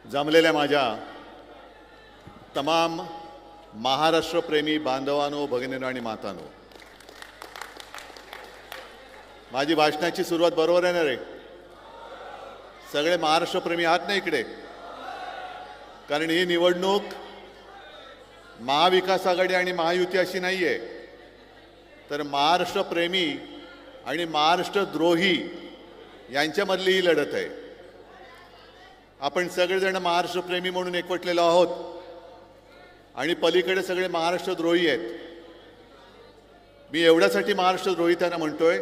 जमलेल्या माझ्या तमाम महाराष्ट्रप्रेमी बांधवांनो, भगिनींनो आणि मातांनो, माझी भाषणाची सुरुवात बरोबर आहे ना रे? सगळे महाराष्ट्रप्रेमी आहात ना इकडे? कारण ही निवडणूक महाविकास आघाडी आणि महायुती अशी नाही आहे, तर महाराष्ट्रप्रेमी आणि महाराष्ट्रद्रोही यांच्यामधली ही लढत आहे. आपण सगळेजण महाराष्ट्रप्रेमी म्हणून एकवटलेलो आहोत आणि पलीकडे सगळे महाराष्ट्रद्रोही आहेत. मी एवढ्यासाठी महाराष्ट्रद्रोही त्यांना म्हणतोय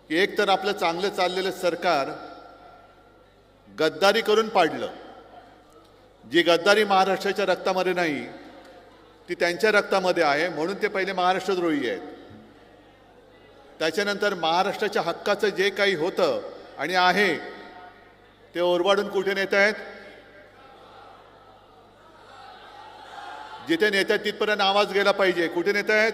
की एक तर आपलं चांगलं चाललेलं सरकार गद्दारी करून पाडलं. जी गद्दारी महाराष्ट्राच्या रक्तामध्ये नाही ती त्यांच्या रक्तामध्ये आहे, म्हणून ते पहिले महाराष्ट्रद्रोही आहेत. त्याच्यानंतर महाराष्ट्राच्या हक्काचं जे काही होतं आणि आहे ते ओरबाडून कुठे नेत आहेत? जिथे नेत आहेत तिथपर्यंत आवाज गेला पाहिजे. कुठे नेत आहेत?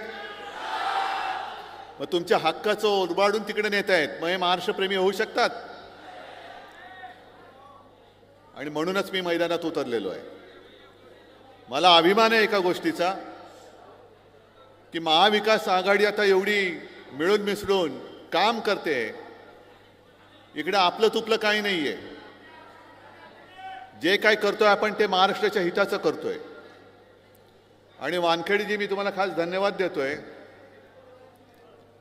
मग तुमच्या हक्काचं ओरबाडून तिकडे नेत आहेत. मग हे महाराष्ट्रप्रेमी होऊ शकतात? आणि म्हणूनच मी मैदानात उतरलेलो आहे. मला अभिमान आहे एका गोष्टीचा की महाविकास आघाडी आता एवढी मिळून मिसळून काम करते. इकडे आपलं तुपलं काही नाहीये. जे काय करतोय आपण ते महाराष्ट्राच्या हिताचं करतोय. आणि वानखेडेजी, मी तुम्हाला खास धन्यवाद देतोय.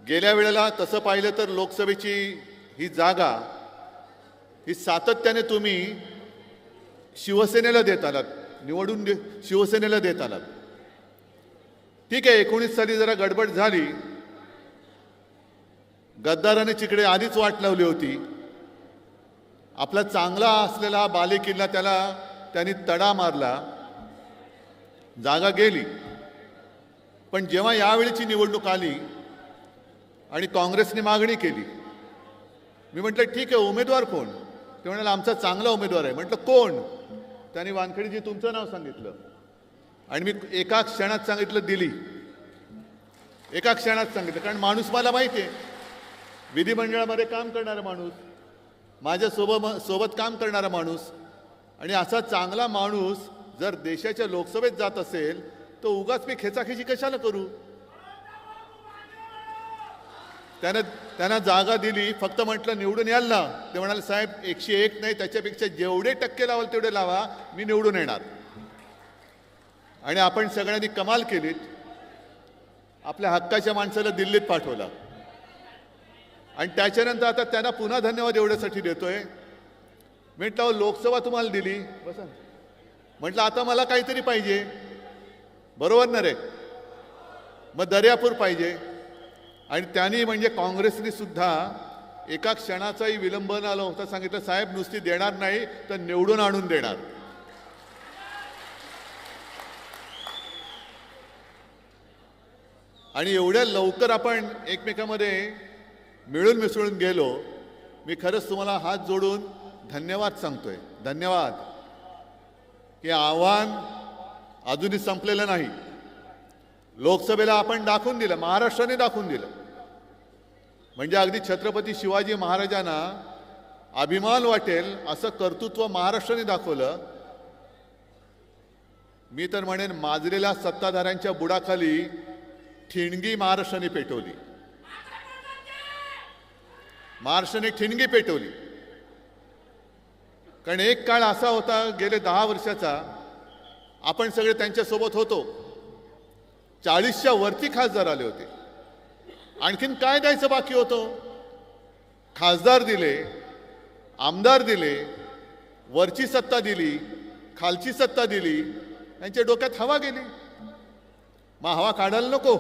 गेल्या वेळेला तसं पाहिलं तर लोकसभेची ही जागा ही सातत्याने तुम्ही शिवसेनेला देत आलात, निवडून शिवसेनेला देत आलात. ठीक आहे, 19 साली जरा गडबड झाली. गद्दाराने तिकडे आधीच वाट लावली होती. आपला चांगला असलेला बालेकिल्ला त्याला त्यांनी तडा मारला, जागा गेली. पण जेव्हा यावेळीची निवडणूक आली आणि काँग्रेसने मागणी केली, मी म्हटलं ठीक आहे, उमेदवार कोण? ते म्हणाले आमचा चांगला उमेदवार आहे. म्हटलं कोण? त्यांनी वानखेडेजी तुमचं नाव सांगितलं आणि मी एका क्षणात सांगितलं दिली. एका क्षणात सांगितलं, कारण माणूस मला माहिती आहे. विधिमंडळामध्ये काम करणारा माणूस, माझ्या सोबत काम करणारा माणूस, आणि असा चांगला माणूस जर देशाच्या लोकसभेत जात असेल तर उगाच मी खेचाखेची कशाला करू? त्यांना जागा दिली. फक्त म्हटलं निवडून याल ना? ते म्हणाले साहेब 101 नाही, त्याच्यापेक्षा जेवढे टक्के लावाल तेवढे लावा, मी निवडून येणार. आणि आपण सगळ्यांनी कमाल केलीत. आपल्या हक्काच्या माणसाला दिल्लीत पाठवला आणि त्याच्यानंतर आता त्यांना पुन्हा धन्यवाद एवढ्यासाठी देतोय. म्हटलं लोकसभा तुम्हाला दिली, बसा. म्हटलं आता मला काहीतरी पाहिजे, बरोबर ना रे? मग दर्यापूर पाहिजे. आणि त्यांनी म्हणजे काँग्रेसने सुद्धा एका क्षणाचाही विलंब न होता सांगितलं साहेब नुसती देणार नाही तर निवडून आणून देणार. आणि एवढ्या लवकर आपण एकमेकांमध्ये मिळून मिसळून गेलो. मी खरंच तुम्हाला हात जोडून धन्यवाद सांगतोय. धन्यवाद. की आव्हान अजूनही संपलेलं नाही. लोकसभेला आपण दाखवून दिलं, महाराष्ट्राने दाखवून दिलं. म्हणजे अगदी छत्रपती शिवाजी महाराजांना अभिमान वाटेल असं कर्तृत्व महाराष्ट्राने दाखवलं. मी तर म्हणेन माजलेल्या सत्ताधाऱ्यांच्या बुडाखाली ठिणगी महाराष्ट्राने पेटवली. महाराष्ट्राने ठिणगी पेटवली. कारण एक काळ असा होता गेले 10 वर्षाचा, आपण सगळे त्यांच्यासोबत होतो. 40च्या वरती खासदार आले होते. आणखीन काय द्यायचं बाकी होतं? खासदार दिले, आमदार दिले, वरची सत्ता दिली, खालची सत्ता दिली. त्यांच्या डोक्यात हवा गेली. मग हवा काढायला नको?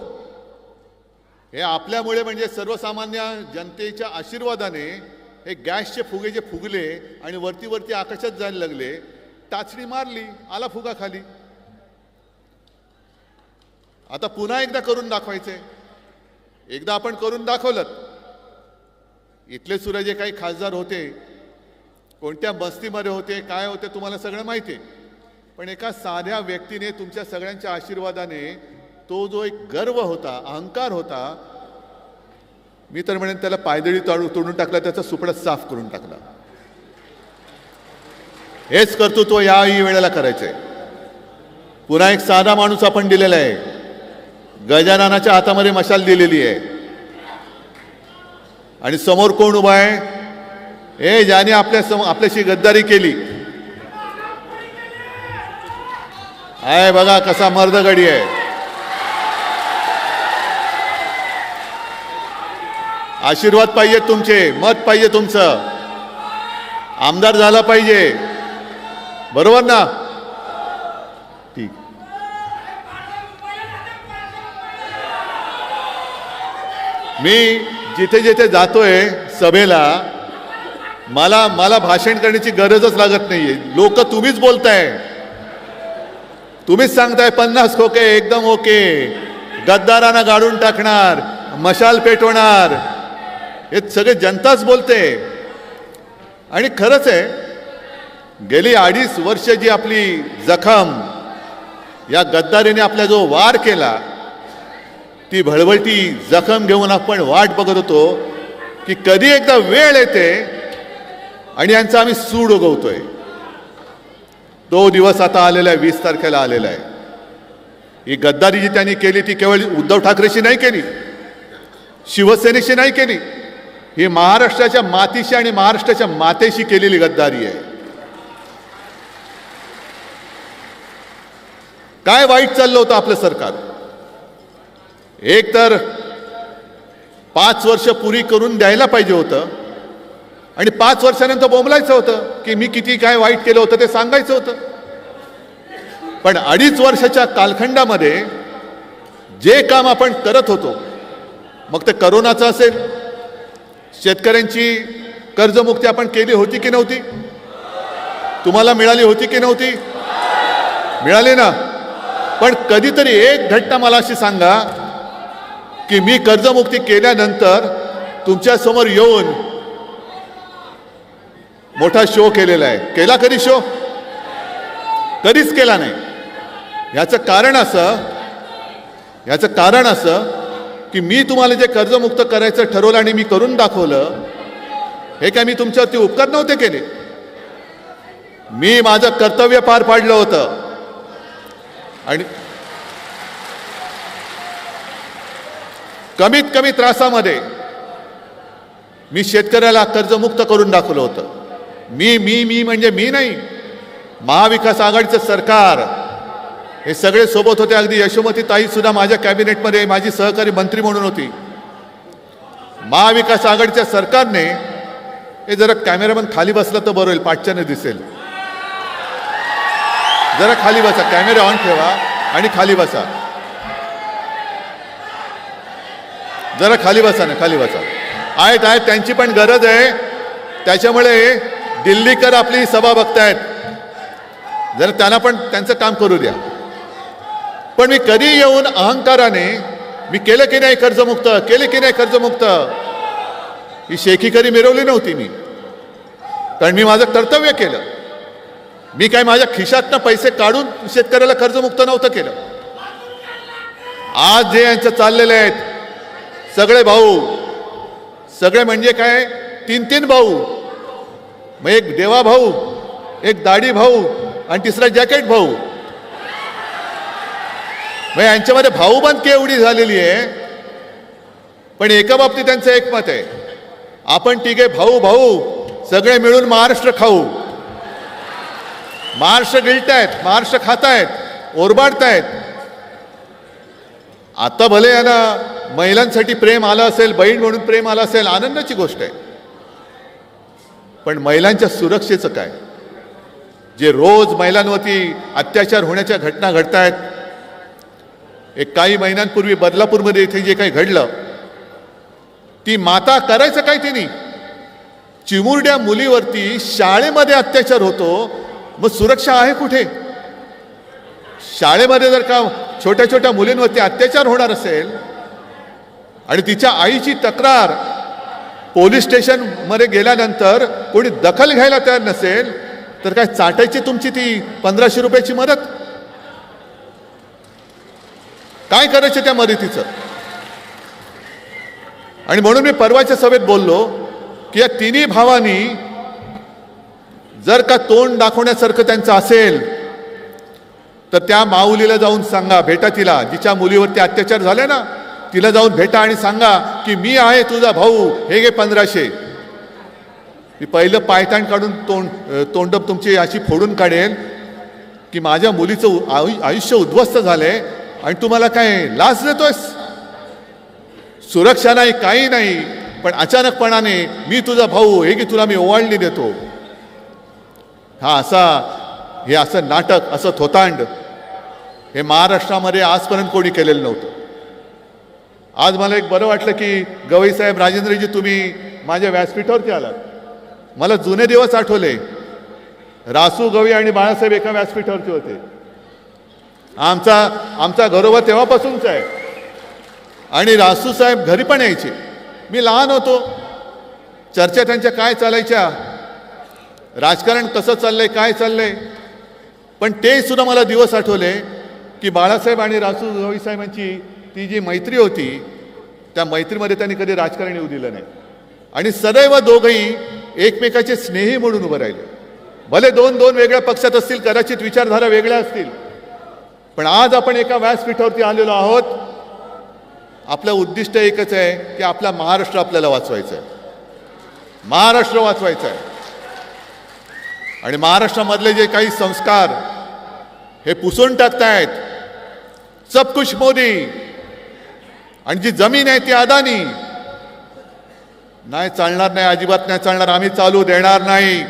हे आपल्यामुळे म्हणजे सर्वसामान्य जनतेच्या आशीर्वादाने हे गॅसचे फुगे जे फुगले आणि वरती वरती आकाशात जायला लागले. टाचणी मारली, आला फुगा खाली. आता पुन्हा एकदा करून दाखवायचंय. एकदा आपण करून दाखवलं. इथले सुद्धा जे काही खासदार होते, कोणत्या बस्तीमध्ये होते, काय होते, तुम्हाला सगळं माहिती आहे. पण एका साध्या व्यक्तीने तुमच्या सगळ्यांच्या आशीर्वादाने तो जो एक गर्व होता, अहंकार होता, मी तर म्हणेन त्याला पायदळी तोडून टाकला, त्याचा सुपडा साफ करून टाकला. हेच कर्तृत्व याही वेळेला करायचंय. पुन्हा एक साधा माणूस आपण दिलेला आहे. गजाननाच्या हातामध्ये मशाल दिलेली आहे आणि समोर कोण उभा आहे? हे ज्याने आपल्याशी गद्दारी केली आहे. बघा कसा मर्दगडी आहे. आशीर्वाद पाहिजे तुमचे, मत पाहिजे तुमचं, आमदार झाला पाहिजे. बरोबर ना? ठीक. मी जिथे जिथे जातोय सभेला मला भाषण करण्याची गरजच लागत नाहीये. लोक तुम्हीच बोलताय, तुम्हीच सांगताय 50 खोके एकदम ओके, गद्दारांना गाडून टाकणार, मशाल पेटवणार, हे सगळे जनताच बोलते. आणि खरंच आहे, गेली 2.5 वर्ष जी आपली जखम या गद्दारीने आपला जो वार केला, ती भळभळती जखम घेऊन आपण वाट बघत होतो की कधी एकदा वेळ येते आणि यांचा आम्ही सूड उगवतोय. तो दिवस आता आलेला आहे, 20 तारखेला आलेला आहे. ही गद्दारी जी त्यांनी केली ती केवळ उद्धव ठाकरेशी नाही केली, शिवसेनेशी नाही केली, ही महाराष्ट्राच्या मातीशी आणि महाराष्ट्राच्या मातेशी केलेली गद्दारी आहे. काय वाईट चाललं होतं आपलं सरकार? एक तर 5 वर्ष पुरी करून द्यायला पाहिजे होतं आणि 5 वर्षानंतर बोंबलायचं होतं की मी किती काय वाईट केलं होतं ते सांगायचं होतं. पण 2.5 वर्षाच्या कालखंडामध्ये जे काम आपण करत होतो, मग ते करोनाचं असेल, शेतकऱ्यांची कर्जमुक्ती आपण केली होती की नव्हती? तुम्हाला मिळाली होती की नव्हती? मिळाली ना. पण कधीतरी एक घटना मला अशी सांगा की मी कर्जमुक्ती केल्यानंतर तुमच्या समोर येऊन मोठा शो केलेला आहे. केला कधी शो? कधीच केला नाही. याचं कारण असं की मी तुम्हाला जे कर्जमुक्त करायचं ठरवलं आणि मी करून दाखवलं, हे काय मी तुमच्यावरती उपकार नव्हते केले. मी माझं कर्तव्य पार पाडलं होतं. आणि कमीत कमी त्रासामध्ये मी शेतकऱ्याला कर्जमुक्त करून दाखवलं होतं. मी म्हणजे मी नाही, महाविकास आघाडीचं सरकार, हे सगळे सोबत होते. अगदी यशोमती ताई सुद्धा माझ्या कॅबिनेटमध्ये माझी सहकारी मंत्री म्हणून होती. महाविकास आघाडीच्या सरकारने, हे जरा कॅमेरामन खाली बसला तर बरं होईल, पाठच्याने दिसेल. जरा खाली बसा, कॅमेरा ऑन ठेवा आणि खाली बसा. जरा खाली बसा ना, खाली बसा. आहेत त्यांची पण गरज आहे, त्याच्यामुळे दिल्लीकर आपली सभा बघतायत, जरा त्यांना पण त्यांचं काम करू द्या. पण मी कधी येऊन अहंकाराने मी केलं की नाही कर्जमुक्त, केले की नाही कर्जमुक्त, ही शेखी कधी मिरवली नव्हती मी. कारण मी माझं कर्तव्य केलं. मी काय माझ्या खिशातनं पैसे काढून शेतकऱ्याला कर्जमुक्त नव्हतं केलं. आज जे यांचं चाललेलं आहेत, सगळे भाऊ, सगळे म्हणजे काय 3 भाऊ, मग एक देवा भाऊ, एक दाढी भाऊ आणि तिसरा जॅकेट भाऊ. मग यांच्यामध्ये भाऊबंदकी एवढी झालेली आहे. पण एका बाबतीत त्यांचं एकमत आहे, आपण तिघे भाऊ भाऊ सगळे मिळून महाराष्ट्र खाऊ. महाराष्ट्र गिळतायत, महाराष्ट्र खातायत, ओरबाडतायत. आता भले यांना महिलांसाठी प्रेम आलं असेल, बहीण म्हणून प्रेम आलं असेल, आनंदाची गोष्ट आहे. पण महिलांच्या सुरक्षेचं काय? जे रोज महिलांवरती अत्याचार होण्याच्या घटना घडत आहेत. एक काही महिन्यांपूर्वी बदलापूरमध्ये इथे जे काही घडलं, ती माता करायचं काय तिने? चिमुरड्या मुलीवरती शाळेमध्ये अत्याचार होतो, मग सुरक्षा आहे कुठे? शाळेमध्ये जर का छोट्या छोट्या मुलींवरती अत्याचार होणार असेल आणि तिच्या आईची तक्रार पोलीस स्टेशनमध्ये गेल्यानंतर कोणी दखल घ्यायला तयार नसेल, तर काय चाटायची तुमची ती 1500 रुपयाची मदत? काय करायचं त्या मदतीचं? आणि म्हणून मी परवाच्या सभेत बोललो की या तिन्ही भावांनी जर का तोंड दाखवण्यासारखं त्यांचं असेल तर त्या माऊलीला जाऊन सांगा, भेटा तिला, जिच्या मुलीवरती अत्याचार झाले ना, तिला जाऊन भेटा आणि सांगा की मी आहे तुझा भाऊ, हे घे 1500. मी पहिलं पायताण काढून तोंड तुमची अशी फोडून काढेल की माझ्या मुलीचं आयुष्य उद्ध्वस्त झालंय आणि तुम्हाला काय लाच देतोयस? सुरक्षा नाही, काही नाही, पण अचानकपणाने मी तुझा भाऊ, हे की तुला मी ओवाळणी देतो. हे असं नाटक, असं थोतांड हे महाराष्ट्रामध्ये आजपर्यंत कोणी केलेलं नव्हतं. आज मला एक बरं वाटलं की गवई साहेब, राजेंद्रजी, तुम्ही माझ्या व्यासपीठावरती आलात. मला जुने दिवस आठवले. रासू, गवई आणि बाळासाहेब एका व्यासपीठावरती होते. आमचा घरोबा तेव्हापासूनच आहे. आणि रासू साहेब घरी पण यायचे. मी लहान होतो. चर्चा त्यांच्या काय चालायच्या, राजकारण कसं चाललंय, काय चाललंय. पण ते सुद्धा मला दिवस आठवले की बाळासाहेब आणि रासू गवई साहेबांची ती जी मैत्री होती, त्या मैत्रीमध्ये त्यांनी कधी राजकारण येऊ दिलं नाही. आणि सदैव दोघंही एकमेकाचे स्नेही म्हणून उभं राहिले. भले दोन वेगळ्या पक्षात असतील, कदाचित विचारधारा वेगळ्या असतील, पण आज आपण एका व्यासपीठावरती आलेलो आहोत. आपलं उद्दिष्ट एकच आहे की आपला महाराष्ट्र आपल्याला वाचवायचा आहे, महाराष्ट्र वाचवायचा आहे. आणि महाराष्ट्रामधले जे काही संस्कार हे पुसून टाकतायत, सब कुछ मोदी, आणि जी जमीन आहे ती अदानी, नाही चालणार, नाही, अजिबात नाही चालणार. आम्ही चालू देणार नाही.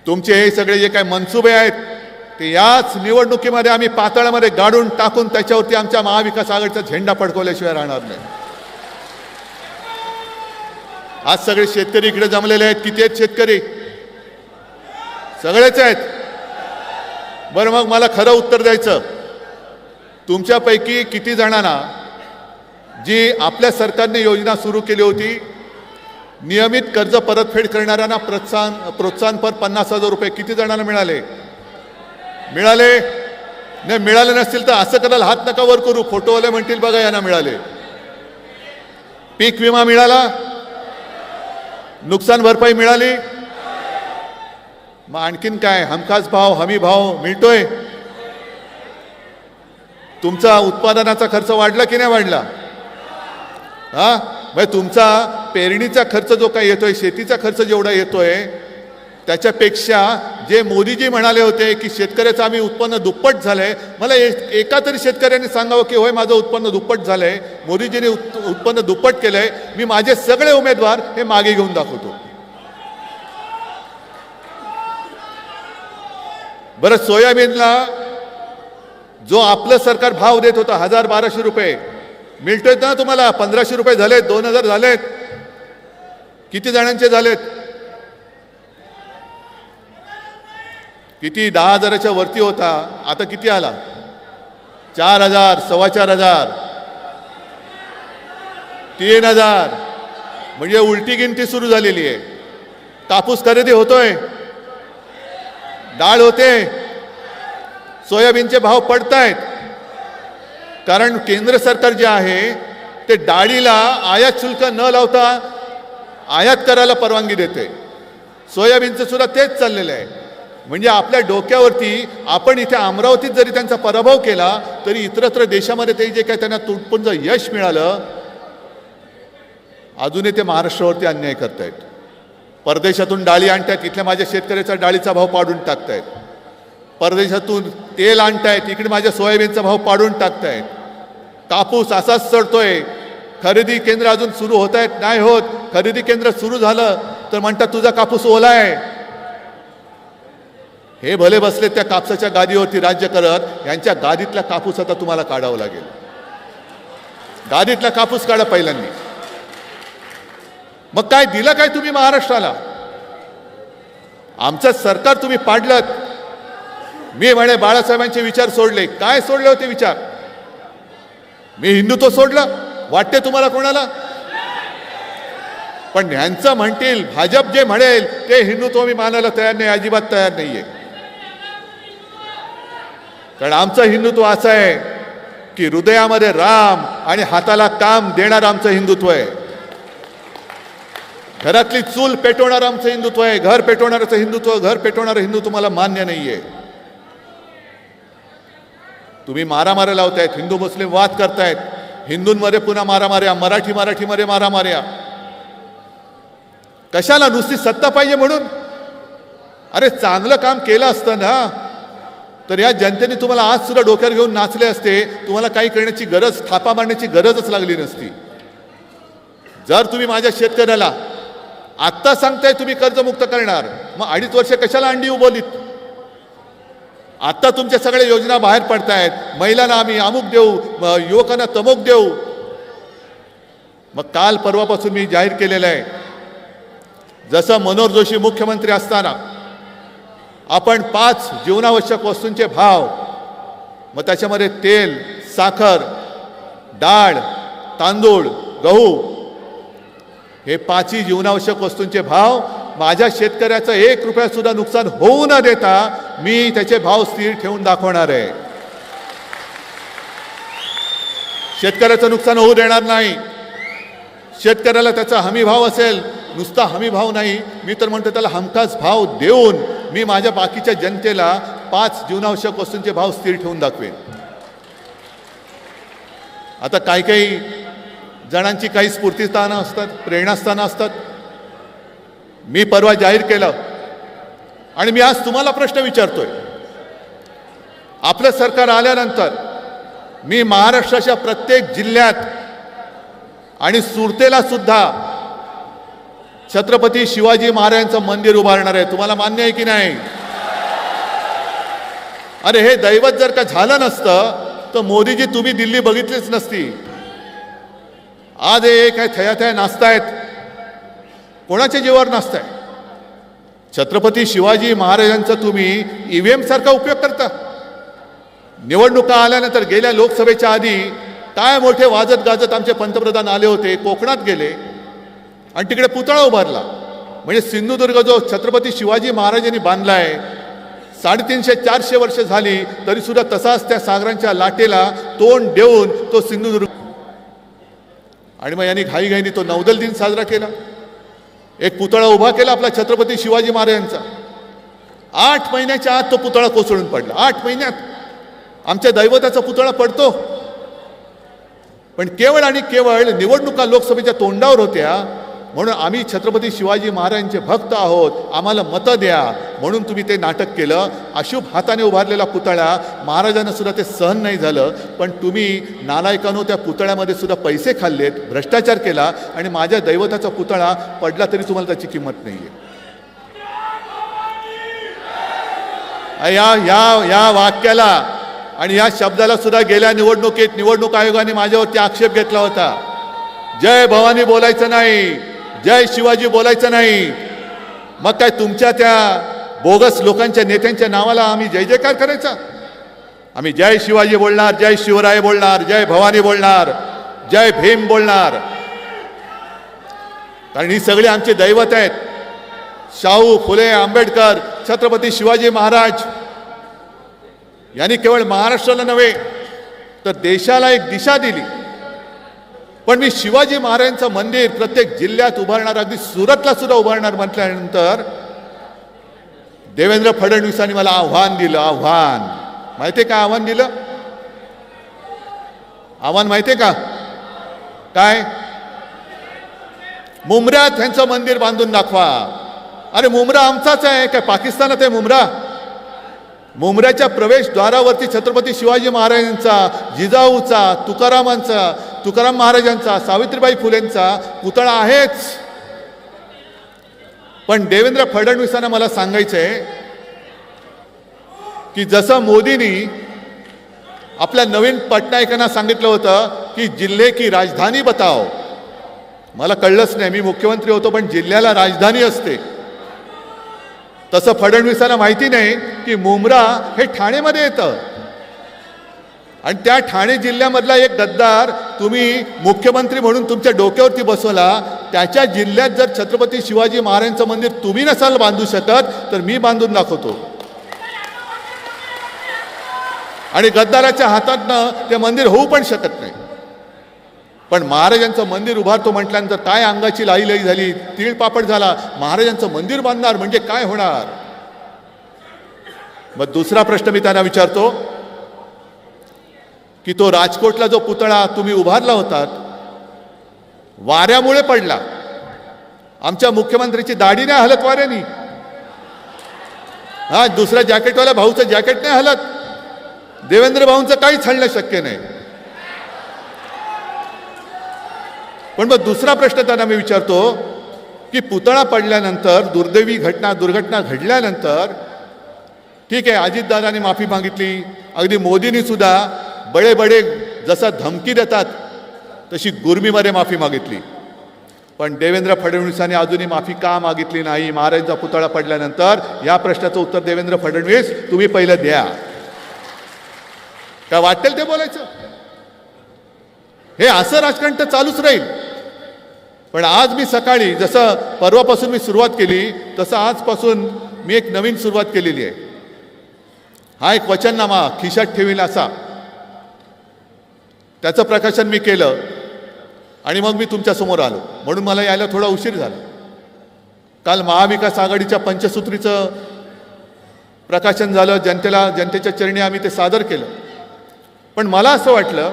तुमचे हे सगळे जे काही मनसुबे आहेत ते याच निवडणुकीमध्ये आम्ही पातळामध्ये गाडून टाकून त्याच्यावरती आमच्या महाविकास आघाडीचा झेंडा फडकवल्याशिवाय राहणार नाही. आज सगळे शेतकरी इकडे जमलेले आहेत. किती आहेत शेतकरी? सगळेच आहेत. बरं, मग मला खरं उत्तर द्यायचं. तुमच्यापैकी किती जणांना जी आपल्या सरकारने योजना सुरू केली होती, नियमित कर्ज परतफेड करणाऱ्यांना प्रोत्साहनपर 50,000 रुपये, किती जणांना मिळाले? नाही मिळाले नसतील तर असं करायला हात नका वर करू. फोटोवाले म्हणतील बघा यांना मिळाले. पीक विमा मिळाला? नुकसान भरपाई मिळाली? मग आणखीन काय? हमखास भाव, हमी भाव मिळतोय? तुमचा उत्पादनाचा खर्च वाढला की नाही वाढला? म्हणजे तुमचा पेरणीचा खर्च जो काही येतोय, शेतीचा खर्च जेवढा येतोय, त्याच्यापेक्षा जे मोदीजी म्हणाले होते की शेतकऱ्याचं आम्ही उत्पन्न दुप्पट झालंय, मला एका तरी शेतकऱ्यांनी सांगावं की होय माझं उत्पन्न दुप्पट झालंय, मोदीजींनी उत्पन्न दुप्पट केलंय, मी माझे सगळे उमेदवार हे मागे घेऊन दाखवतो. बरं, सोयाबीनला जो आपलं सरकार भाव देत होता 1,000-1,200 रुपये, मिळतोय ना तुम्हाला? 1,500 रुपये झालेत, 2,000 झालेत. किती जणांचे झालेत? किती? 10,000च्या वरती होता, आता किती आला? 4,000, 4,500, 3,000. म्हणजे उलटी गिनती सुरू झालेली आहे. कापूस खरेदी होतोय, डाळ होते, सोयाबीनचे भाव पडतायत. कारण केंद्र सरकार जे आहे ते डाळीला आयात शुल्क न लावता आयात करायला परवानगी देते. सोयाबीनचं सुद्धा तेच चाललेलं आहे. म्हणजे आपल्या डोक्यावरती आपण इथे अमरावतीत जरी त्यांचा पराभव केला तरी इतरत्र देशामध्ये ते जे काय त्यांना तुटपुंज यश मिळालं, अजूनही ते महाराष्ट्रावरती अन्याय करतायत. परदेशातून डाळी आणतायत, इथल्या माझ्या शेतकऱ्याचा डाळीचा भाव पाडून टाकतायत. परदेशातून तेल आणतायत, इकडे माझ्या सोयाबीनचा भाव पाडून टाकतायत. कापूस असाच चढतोय. खरेदी केंद्र अजून सुरू होत आहेत? नाही होत. खरेदी केंद्र सुरू झालं तर म्हणतात तुझा कापूस ओला आहे. हे भले बसले त्या कापसाच्या गादीवरती राज्य करत, यांच्या गादीतला कापूस आता तुम्हाला काढावा लागेल. गादीतला कापूस काढा पहिल्यांदा. मग काय दिलं काय तुम्ही महाराष्ट्राला? आमचं सरकार तुम्ही पाडलं. मी म्हणे बाळासाहेबांचे विचार सोडले. काय सोडले होते विचार? मी हिंदुत्व सोडलं वाटते तुम्हाला कोणाला? पण ह्यांचं म्हणतील, भाजप जे म्हणेल ते हिंदुत्व मी मानायला तयार नाही, अजिबात तयार नाहीये. कारण आमचं हिंदुत्व असं आहे की हृदयामध्ये राम आणि हाताला काम देणारं आमचं हिंदुत्व आहे. घरातली चूल पेटवणारं आमचं हिंदुत्व आहे, घर पेटवणारचं हिंदुत्व, घर पेटवणारं हिंदुत्व मला मान्य नाहीये. तुम्ही मारामाऱ्या लावतायत, हिंदू मुस्लिम वाद करतायत, हिंदूंमध्ये पुन्हा मारामाऱ्या, मराठीमध्ये मारामाऱ्या. कशाला? नुसती सत्ता पाहिजे म्हणून? अरे चांगलं काम केलं असतं ना तर या जनतेने तुम्हाला आज सुद्धा डोक्यावर घेऊन नाचले असते, तुम्हाला काही करण्याची गरज, थापा मारण्याची गरजच लागली नसती. जर तुम्ही माझ्या शेतकऱ्याला आत्ता सांगताय तुम्ही कर्जमुक्त करणार, मग 2.5 वर्ष कशाला अंडी उभवलीत? आत्ता तुमच्या सगळ्या योजना बाहेर पडतायत, महिलांना आम्ही अमुक देऊ, युवकांना तमुक देऊ. मग काल परवापासून मी जाहीर केलेलं आहे, जसं मनोहर जोशी मुख्यमंत्री असताना आपण 5 जीवनावश्यक वस्तूंचे भाव, मग त्याच्यामध्ये तेल, साखर, डाळ, तांदूळ, गहू, हे 5ही जीवनावश्यक वस्तूंचे भाव माझ्या शेतकऱ्याचं 1 रुपया सुद्धा नुकसान होऊ न देता मी त्याचे भाव स्थिर ठेवून दाखवणार आहे. शेतकऱ्याचं नुकसान होऊ देणार नाही. शेतकऱ्याला त्याचा हमी भाव असेल, नुसता हमी भाव नाही, मी तर म्हणतो त्याला हमखास भाव देऊन मी माझ्या बाकीच्या जनतेला 5 जीवनावश्यक वस्तूंचे भाव स्थिर ठेवून दाखवेन. आता काही जणांची काही स्फूर्तिस्थानं असतात, प्रेरणास्थानं असतात. मी परवा जाहीर केलं आणि मी आज तुम्हाला प्रश्न विचारतोय. आपलं सरकार आल्यानंतर मी महाराष्ट्राच्या प्रत्येक जिल्ह्यात आणि सुरतेला सुद्धा छत्रपती शिवाजी महाराजांचं मंदिर उभारणार आहे. तुम्हाला मान्य आहे की नाही? अरे हे दैवत जर का झालं नसतं तर मोदीजी तुम्ही दिल्ली बघितलीच नसती. आज हे काय थया नाचतायत, कोणाच्या जीवावर नाचताय? छत्रपती शिवाजी महाराजांचा तुम्ही ईव्हीएम सारखा उपयोग करता. निवडणुका आल्यानंतर गेल्या लोकसभेच्या आधी काय मोठे वाजत गाजत आमचे पंतप्रधान आले होते, कोकणात गेले आणि तिकडे पुतळा उभारला. म्हणजे सिंधुदुर्ग जो छत्रपती शिवाजी महाराजांनी बांधलाय, 350-400 वर्ष झाली तरी सुद्धा तसाच त्या सागरांच्या लाटेला तोंड देऊन तो सिंधुदुर्ग. आणि मग यांनी घाईघाईने तो नौदल दिन साजरा केला, एक पुतळा उभा केला आपला छत्रपती शिवाजी महाराजांचा. 8 महिन्याच्या आत तो पुतळा कोसळून पडला. 8 महिन्यात आमच्या दैवताचा पुतळा पडतो. पण केवळ आणि केवळ निवडणुका लोकसभेच्या तोंडावर होत्या म्हणून आम्ही छत्रपती शिवाजी महाराजांचे भक्त आहोत, आम्हाला मतं द्या म्हणून तुम्ही ते नाटक केलं. अशुभ हाताने उभारलेला पुतळा महाराजांना सुद्धा ते सहन नाही झालं. पण तुम्ही नालायकांनो त्या पुतळ्यामध्ये सुद्धा पैसे खाल्लेत, भ्रष्टाचार केला आणि माझ्या दैवताचा पुतळा पडला तरी तुम्हाला त्याची किंमत नाहीये. या वाक्याला आणि या शब्दाला सुद्धा गेल्या निवडणुकीत निवडणूक आयोगाने माझ्यावरती आक्षेप घेतला होता. जय भवानी बोलायचं नाही, जय शिवाजी बोलायचं नाही. मग काय तुमच्या त्या बोगस लोकांच्या नेत्यांच्या नावाला आम्ही जय जयकार करायचा? आम्ही जय शिवाजी बोलणार, जय शिवराय बोलणार, जय भवानी बोलणार, जय भीम बोलणार. कारण ही सगळी आमचे दैवत आहेत. शाहू फुले आंबेडकर, छत्रपती शिवाजी महाराज यांनी केवळ महाराष्ट्राला नव्हे तर देशाला एक दिशा दिली. पण मी शिवाजी महाराजांचं मंदिर प्रत्येक जिल्ह्यात उभारणार, अगदी सुरतला सुद्धा उभारणार म्हटल्यानंतर देवेंद्र फडणवीसांनी मला आव्हान दिलं. आव्हान माहितीये का? आव्हान दिलं, आव्हान माहितीये का काय? मुंब्र्यात ह्यांचं मंदिर बांधून दाखवा. अरे मुंब्रा आमचाच आहे काय? पाकिस्तानात आहे मुंब्रा? मुंब्र्याच्या प्रवेशद्वारावरती छत्रपती शिवाजी महाराजांचा, जिजाऊचा, तुकाराम महाराजांचा, सावित्रीबाई फुलेंचा पुतळा आहेच. पण देवेंद्र फडणवीसांना मला सांगायचंय की जसं मोदींनी आपल्या नवीन पटनायकांना सांगितलं होतं की जिल्हे की राजधानी बताओ, मला कळलंच नाही, मी मुख्यमंत्री होतो पण जिल्ह्याला राजधानी असते. तसं फडणवीसांना माहिती नाही की मुंब्रा हे ठाणेमध्ये येतं आणि त्या ठाणे जिल्ह्यामधला एक गद्दार तुम्ही मुख्यमंत्री म्हणून तुमच्या डोक्यावरती बसवला. त्याच्या जिल्ह्यात जर छत्रपती शिवाजी महाराजांचं मंदिर तुम्ही नसाल बांधू शकत तर मी बांधून दाखवतो. आणि गद्दाराच्या हातातनं ते मंदिर होऊ पण शकत नाही. पण महाराजांचं मंदिर उभारतो म्हटल्यानंतर काय अंगाची लाईलाई झाली, तीळपापड झाला. महाराजांचं मंदिर बांधणार म्हणजे काय होणार? मग दुसरा प्रश्न मी त्यांना विचारतो की तो राजकोटला जो पुतळा तुम्ही उभारला होतात, वाऱ्यामुळे पडला. आमच्या मुख्यमंत्र्याची दाढी नाही हलत वाऱ्यानी. हा, दुसऱ्या जॅकेटवाल्या भाऊचं जॅकेट नाही हलत. देवेंद्र भाऊंचं काहीच हलणं शक्य नाही. पण मग दुसरा प्रश्न त्यांना मी विचारतो की पुतळा पडल्यानंतर, दुर्दैवी दुर्घटना घडल्यानंतर ठीक आहे, अजितदादांनी माफी मागितली, अगदी मोदींनी सुद्धा बडे बडे जसं धमकी देतात तशी गुरमीमध्ये माफी मागितली. पण देवेंद्र फडणवीसांनी अजूनही माफी का मागितली नाही? महाराजांचा पुतळा पडल्यानंतर या प्रश्नाचं उत्तर देवेंद्र फडणवीस तुम्ही पहिलं द्या. काय वाटेल ते बोलायचं? हे असं राजकारण तर चालूच राहील. पण आज मी सकाळी, जसं परवापासून मी सुरुवात केली तसं आजपासून मी एक नवीन सुरुवात केलेली आहे. हा एक वचननामा खिशात ठेवील असा, त्याचं प्रकाशन मी केलं आणि मग मी तुमच्यासमोर आलो. म्हणून मला यायला थोडा उशीर झाला. काल महाविकास आघाडीच्या पंचसूत्रीचं प्रकाशन झालं, जनतेच्या चरणी आम्ही ते सादर केलं. पण मला असं वाटलं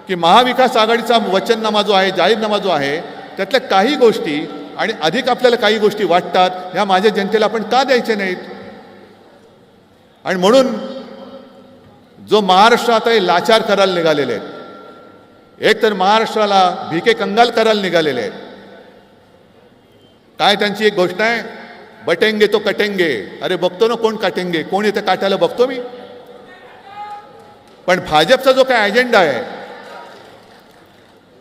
की महाविकास आघाडीचा वचननामा जो आहे, जाहीरनामा जो आहे, त्यातल्या काही गोष्टी आणि अधिक आपल्याला काही गोष्टी वाटतात, ह्या माझ्या जनतेला आपण का द्यायच्या नाहीत? आणि म्हणून जो महाराष्ट्र आता हे लाचार करायला निघालेले आहेत, एक तर महाराष्ट्राला भिके कंगाल करायला निघालेले आहेत. काय त्यांची एक घोषणा आहे, बटेंगे तो कटेंगे. अरे बघतो ना कोण काटेंगे, कोण येते काटायला बघतो मी. पण भाजपचा जो काय अजेंडा आहे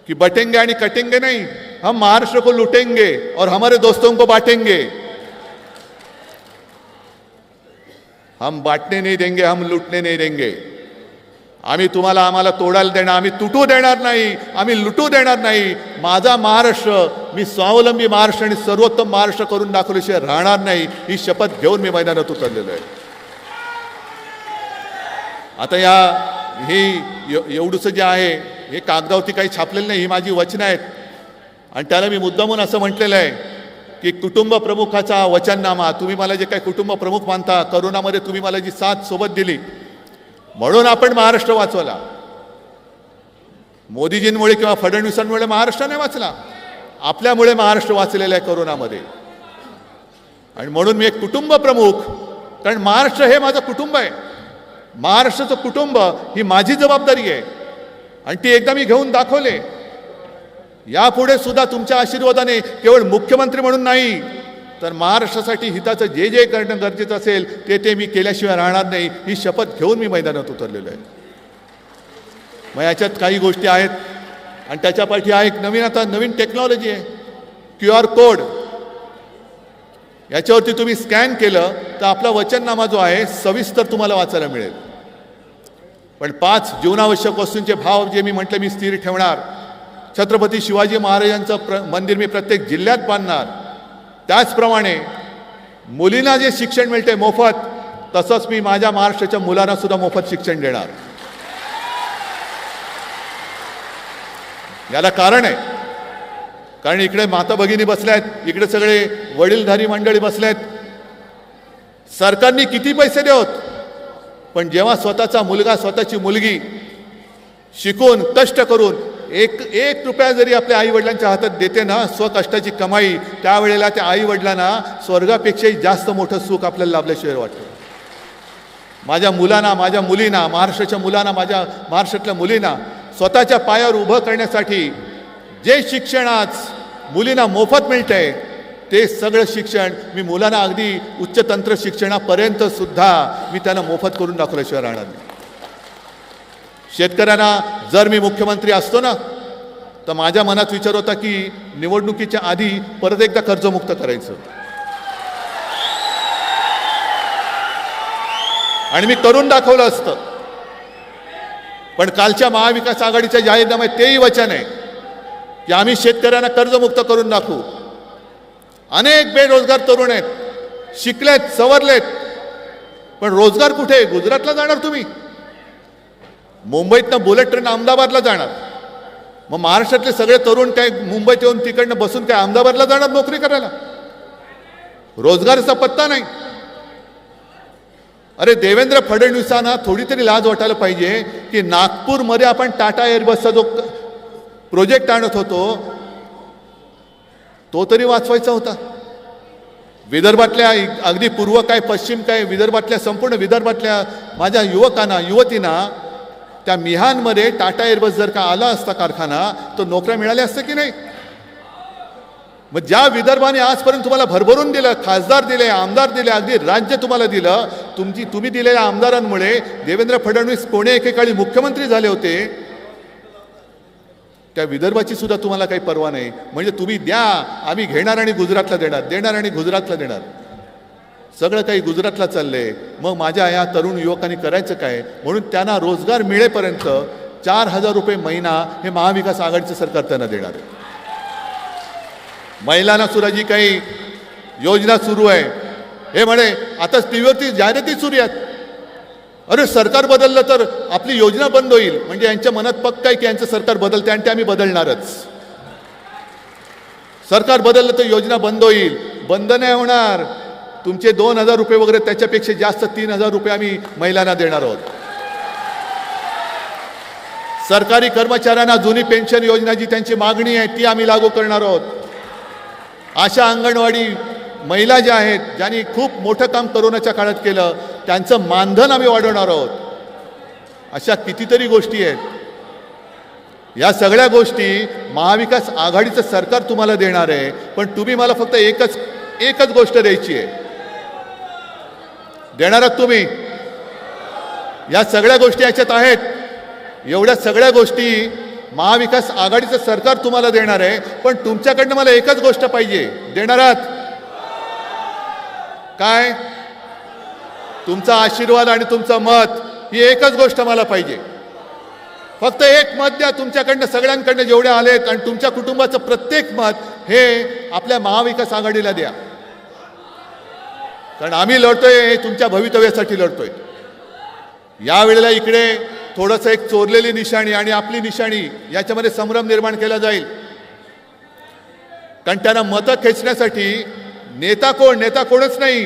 कि बटेंगे आणि कटेंगे नहीं, हम महाराष्ट्र को लूटेंगे और हमारे दोस्तों को बांटेंगे. हम बांटने नहीं देंगे, हम लूटने नहीं देंगे. आम्ही तुम्हाला आम्हाला तोडायला देणार, आम्ही तुटू देणार नाही, आम्ही लुटू देणार नाही. माझा महाराष्ट्र, मी स्वावलंबी महाराष्ट्र आणि सर्वोत्तम महाराष्ट्र करून दाखवल्याशिवाय राहणार नाही, ही शपथ घेऊन मी मैदानात उतरलेलो आहे. आता एवढंसं जे आहे हे कागदावरती काही छापलेलं नाही, ही माझी वचनं आहेत. आणि त्याला मी मुद्दामून असं म्हटलेलं आहे की कुटुंब प्रमुखाचा वचननामा, तुम्ही मला जे काही कुटुंब प्रमुख मानता, करोनामध्ये तुम्ही मला जी साथ सोबत दिली म्हणून आपण महाराष्ट्र वाचवला. मोदीजींमुळे किंवा फडणवीसांमुळे महाराष्ट्र नाही वाचला, आपल्यामुळे महाराष्ट्र वाचलेला आहे करोनामध्ये. आणि म्हणून मी एक कुटुंब प्रमुख, कारण महाराष्ट्र हे माझं कुटुंब आहे. महाराष्ट्राचं कुटुंब ही माझी जबाबदारी आहे आणि ती एकदा मी घेऊन दाखवले. यापुढे सुद्धा तुमच्या आशीर्वादाने केवळ मुख्यमंत्री म्हणून नाही, तर महाराष्ट्रासाठी हिताचं जे जे करणं गरजेचं असेल ते मी केल्याशिवाय राहणार नाही, ही शपथ घेऊन मी मैदानात उतरलेलो आहे. मग याच्यात काही गोष्टी आहेत आणि त्याच्या पाठी आहे एक नवीन टेक्नॉलॉजी आहे, QR कोड. याच्यावरती तुम्ही स्कॅन केलं तर आपला वचननामा जो आहे सविस्तर तुम्हाला वाचायला मिळेल. पण 5 जीवनावश्यक वस्तूंचे भाव जे मी म्हटलं मी स्थिर ठेवणार. छत्रपती शिवाजी महाराजांचं मंदिर मी प्रत्येक जिल्ह्यात बांधणार. त्याचप्रमाणे मुलींना जे शिक्षण मिळते मोफत, तसंच मी माझ्या महाराष्ट्राच्या मुलांना सुद्धा मोफत शिक्षण देणार. याला कारण आहे, कारण इकडे माता भगिनी बसल्यात, इकडे सगळे वडीलधारी मंडळी बसल्यात. सरकारने किती पैसे देवत, पण जेव्हा स्वतःचा मुलगा, स्वतःची मुलगी शिकून कष्ट करून एक रुपया जरी आपल्या आई वडिलांच्या हातात देते ना, स्वकष्टाची कमाई, त्यावेळेला त्या आई वडिलांना स्वर्गापेक्षाही जास्त मोठं सुख आपल्याला लाभल्याशिवाय वाटतं. माझ्या मुलांना, माझ्या मुलींना, महाराष्ट्राच्या मुलांना, माझ्या महाराष्ट्रातल्या मुलींना स्वतःच्या पायावर उभं करण्यासाठी जे शिक्षण आज मुलींना मोफत मिळतंय, ते सगळं शिक्षण मी मुलांना अगदी उच्च तंत्र शिक्षणापर्यंत सुद्धा मी त्यांना मोफत करून दाखवल्याशिवाय राहणार नाही. शेतकऱ्यांना जर मी मुख्यमंत्री असतो ना, तर माझ्या मनात विचार होता की निवडणुकीच्या आधी परत एकदा कर्जमुक्त करायचं, आणि मी करून दाखवलं असतं. पण कालच्या महाविकास आघाडीच्या जाहीरनाम्यात तेही वचन आहे की आम्ही शेतकऱ्यांना कर्जमुक्त करून दाखवू. अनेक बेरोजगार तरुण आहेत, शिकलेत, सवरलेत, पण रोजगार कुठे? गुजरातला जाणार तुम्ही, मुंबईतनं बुलेट ट्रेन अहमदाबादला जाणार. मग महाराष्ट्रातले सगळे तरुण काय मुंबईत येऊन तिकडनं बसून काय अहमदाबादला जाणार नोकरी करायला? रोजगाराचा पत्ता नाही. अरे देवेंद्र फडणवीसांना थोडी तरी लाज वाटायला पाहिजे की नागपूरमध्ये आपण टाटा एअरबसचा जो प्रोजेक्ट आणत होतो तो तरी वाचवायचा होता. विदर्भातल्या अगदी पूर्व काय पश्चिम काय विदर्भातल्या संपूर्ण विदर्भातल्या माझ्या युवकांना युवतींना त्या मिहानमध्ये टाटा एअरबस जर का आला असता कारखाना तो नोकऱ्या मिळाल्या असत्या की नाही? मग ज्या विदर्भाने आजपर्यंत तुम्हाला भरभरून दिलं, खासदार दिले, आमदार दिले, अगदी राज्य तुम्हाला दिलं, तुम्ही दिलेल्या आमदारांमुळे देवेंद्र फडणवीस कोणे एकेकाळी मुख्यमंत्री झाले होते, त्या विदर्भाची सुद्धा तुम्हाला काही पर्वा नाही. म्हणजे तुम्ही द्या, आम्ही घेणार आणि गुजरातला देणार, देणार आणि गुजरातला देणार. सगळं काही गुजरातला चाललंय. मग माझ्या या तरुण युवकांनी करायचं काय? म्हणून त्यांना रोजगार मिळेपर्यंत 4,000 रुपये महिना हे महाविकास आघाडीचं सरकार त्यांना देणार आहे. महिलांना सुद्धा जी काही योजना सुरू आहे, हे म्हणे आता टीव्हीवरती जाहिराती सुरू आहेत, अरे सरकार बदललं तर आपली योजना बंद होईल. म्हणजे यांच्या मनात पक्का आहे की यांचं सरकार बदलते आणि ते आम्ही बदलणारच. सरकार बदललं तर योजना बंद होईल. बंद नाही होणार. तुमचे 2,000 रुपये वगैरे त्याच्यापेक्षा जास्त 3,000 रुपये आम्ही महिलांना देणार आहोत. सरकारी कर्मचाऱ्यांना जुनी पेन्शन योजना जी त्यांची मागणी आहे ती आम्ही लागू करणार आहोत. अशा अंगणवाडी महिला ज्या आहेत ज्यांनी खूप मोठं काम कोरोनाच्या काळात केलं त्यांचं मानधन आम्ही वाढवणार आहोत. अशा कितीतरी गोष्टी आहेत. या सगळ्या गोष्टी महाविकास आघाडीचं सरकार तुम्हाला देणार आहे. पण तुम्ही मला फक्त एकच गोष्ट द्यायची आहे. देणार आहात तुम्ही? या सगळ्या गोष्टी याच्यात आहेत. एवढ्या सगळ्या गोष्टी महाविकास आघाडीचं सरकार तुम्हाला देणार आहे. पण तुमच्याकडनं मला एकच गोष्ट पाहिजे. देणार आहात काय? तुमचा आशीर्वाद आणि तुमचं मत, ही एकच गोष्ट मला पाहिजे. फक्त एक मत द्या तुमच्याकडनं, सगळ्यांकडनं जेवढे आलेत, आणि तुमच्या कुटुंबाचं प्रत्येक मत हे आपल्या महाविकास आघाडीला द्या. कारण आम्ही लढतोय हे तुमच्या भवितव्यासाठी लढतोय. यावेळेला इकडे थोडंसं एक चोरलेली निशाणी आणि आपली निशाणी याच्यामध्ये संभ्रम निर्माण केला जाईल. कारण त्यांना मतं खेचण्यासाठी नेता कोणच नाही.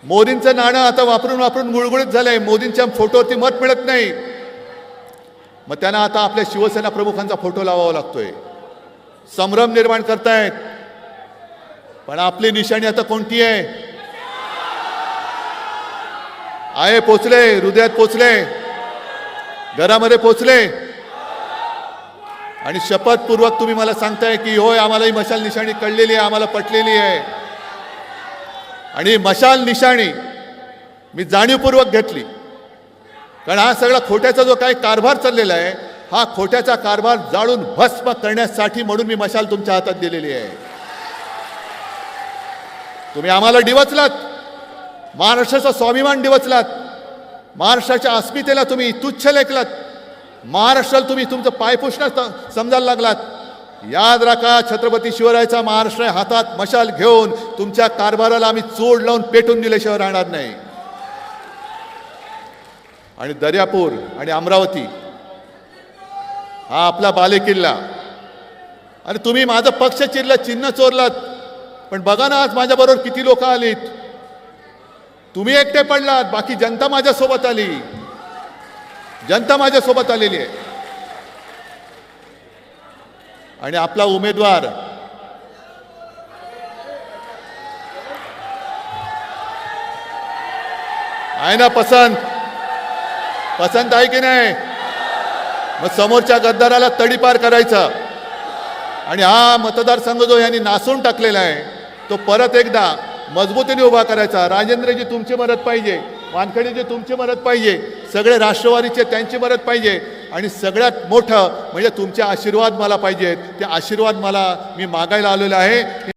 मोदींचं नाणं आता वापरून वापरून गुळगुळीत झालंय. मोदींच्या फोटोवरती मत मिळत नाही. मग त्यांना आता आपल्या शिवसेना प्रमुखांचा फोटो लावावा लागतोय. संभ्रम निर्माण करतायत. पण आपली निशाणी आता कोणती आहे? पोचले, हृदयात पोचले, घरामध्ये पोचले. आणि शपथपूर्वक तुम्ही मला सांगताय की होय आम्हाला ही मशाल निशाणी कळलेली आहे, आम्हाला पटलेली आहे. आणि मशाल निशाणी मी जाणीवपूर्वक घेतली. कारण हा सगळा खोट्याचा जो काही कारभार चाललेला आहे हा खोट्याचा कारभार जाळून भस्म करण्यासाठी म्हणून मी मशाल तुमच्या हातात दिलेली आहे. तुम्ही आम्हाला डिवचलात, महाराष्ट्राचा स्वाभिमान डिवचलात, महाराष्ट्राच्या अस्मितेला तुम्ही तुच्छ लेखलात, महाराष्ट्राला तुम्ही तुमचं पायपुसणं समजायला लागलात. याद राखा, छत्रपती शिवरायाचा महाराष्ट्र हातात मशाल घेऊन तुमच्या कारभाराला आम्ही चोड लावून पेटून दिल्याशिवाय राहणार नाही. आणि दर्यापूर आणि अमरावती हा आपला बालेकिल्ला. आणि तुम्ही माझं पक्ष चिरलं, चिन्ह चोरलात. पण बघा ना आज माझ्याबरोबर किती लोक आलीत. तुम्ही एकटे पडलात, बाकी जनता माझ्यासोबत आली. जनता माझ्यासोबत आलेली आहे. आणि आपला उमेदवार आहे ना पसंत आहे की नाही? मग समोरच्या गद्दाराला तडीपार करायचा. आणि हा मतदारसंघ जो यांनी नासून टाकलेला आहे तो परत एकदा मजबूतीने उभा करायचा. राजेंद्रजी तुमची मदत पाहिजे, वानखेडेजी तुमची मदत पाहिजे, सगळे राष्ट्रवादीचे त्यांची मदत पाहिजे. आणि सगळ्यात मोठं म्हणजे तुमचे आशीर्वाद मला पाहिजेत. ते आशीर्वाद मी मागायला आलेलो आहे.